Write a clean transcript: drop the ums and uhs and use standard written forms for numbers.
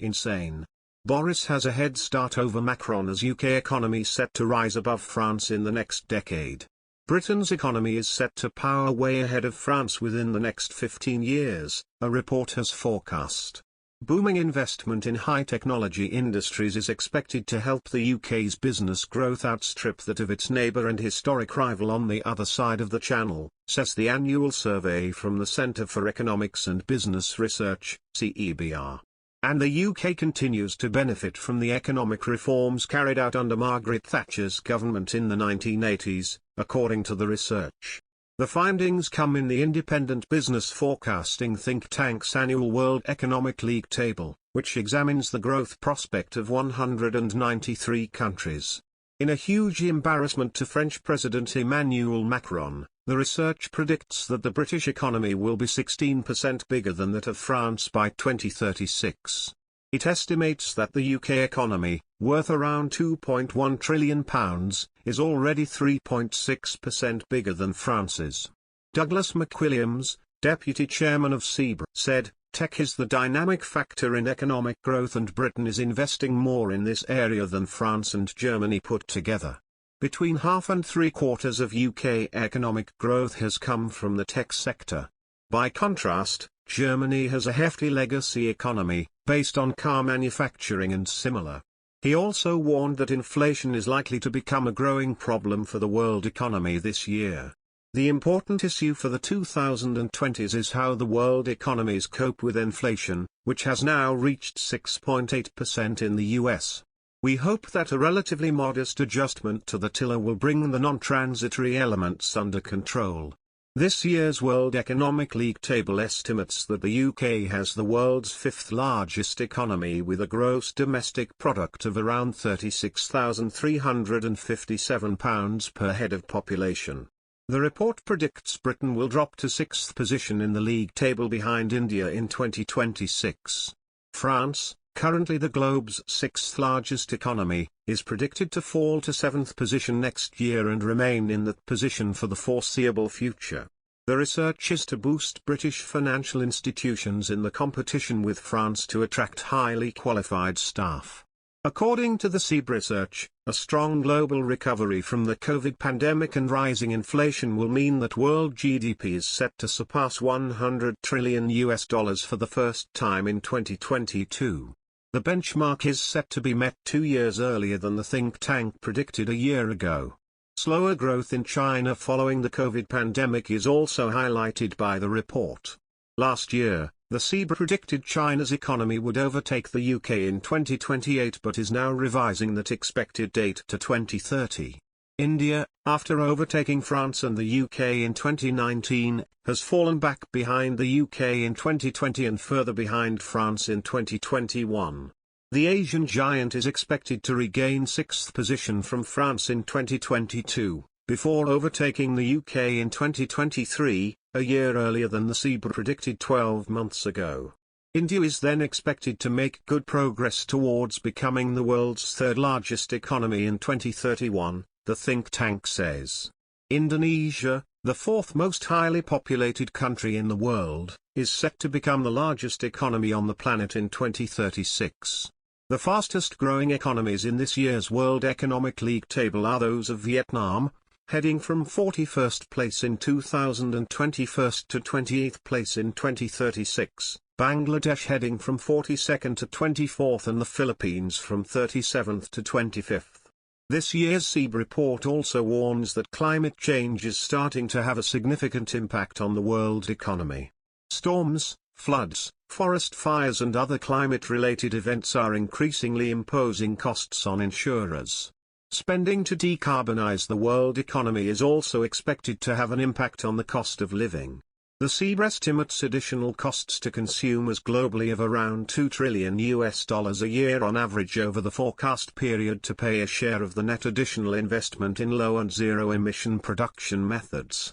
insane. Boris has a head start over Macron as UK economy set to rise above France in the next decade. Britain's economy is set to power way ahead of France within the next 15 years, a report has forecast. Booming investment in high-technology industries is expected to help the UK's business growth outstrip that of its neighbour and historic rival on the other side of the Channel, says the annual survey from the Centre for Economics and Business Research, CEBR. And the UK continues to benefit from the economic reforms carried out under Margaret Thatcher's government in the 1980s, according to the research. The findings come in the independent business forecasting think tank's annual World Economic League table, which examines the growth prospect of 193 countries. In a huge embarrassment to French President Emmanuel Macron, the research predicts that the British economy will be 16% bigger than that of France by 2036. It estimates that the UK economy, worth around £2.1 trillion, is already 3.6% bigger than France's. Douglas McWilliams, deputy chairman of CEBR, said, "Tech is the dynamic factor in economic growth and Britain is investing more in this area than France and Germany put together." Between half and three-quarters of UK economic growth has come from the tech sector. By contrast, Germany has a hefty legacy economy, based on car manufacturing and similar. He also warned that inflation is likely to become a growing problem for the world economy this year. The important issue for the 2020s is how the world economies cope with inflation, which has now reached 6.8% in the US. We hope that a relatively modest adjustment to the tiller will bring the non-transitory elements under control. This year's World Economic League table estimates that the UK has the world's fifth largest economy with a gross domestic product of around £36,357 per head of population. The report predicts Britain will drop to sixth position in the league table behind India in 2026. France, currently the globe's sixth largest economy, is predicted to fall to seventh position next year and remain in that position for the foreseeable future. The research is to boost British financial institutions in the competition with France to attract highly qualified staff. According to the CEBR research, a strong global recovery from the COVID pandemic and rising inflation will mean that world GDP is set to surpass $100 trillion for the first time in 2022. The benchmark is set to be met 2 years earlier than the think tank predicted a year ago. Slower growth in China following the COVID pandemic is also highlighted by the report. Last year, the CEBR predicted China's economy would overtake the UK in 2028 but is now revising that expected date to 2030. India, after overtaking France and the UK in 2019, has fallen back behind the UK in 2020 and further behind France in 2021. The Asian giant is expected to regain sixth position from France in 2022, before overtaking the UK in 2023, a year earlier than the CEBR predicted 12 months ago. India is then expected to make good progress towards becoming the world's third largest economy in 2031, the think tank says. Indonesia, the fourth most highly populated country in the world, is set to become the largest economy on the planet in 2036. The fastest growing economies in this year's World Economic League table are those of Vietnam, heading from 41st place in 2021 to 28th place in 2036, Bangladesh heading from 42nd to 24th and the Philippines from 37th to 25th. This year's CEBR report also warns that climate change is starting to have a significant impact on the world economy. Storms, floods, forest fires and other climate-related events are increasingly imposing costs on insurers. Spending to decarbonize the world economy is also expected to have an impact on the cost of living. The CEBR estimates additional costs to consumers globally of around $2 trillion a year on average over the forecast period to pay a share of the net additional investment in low and zero-emission production methods.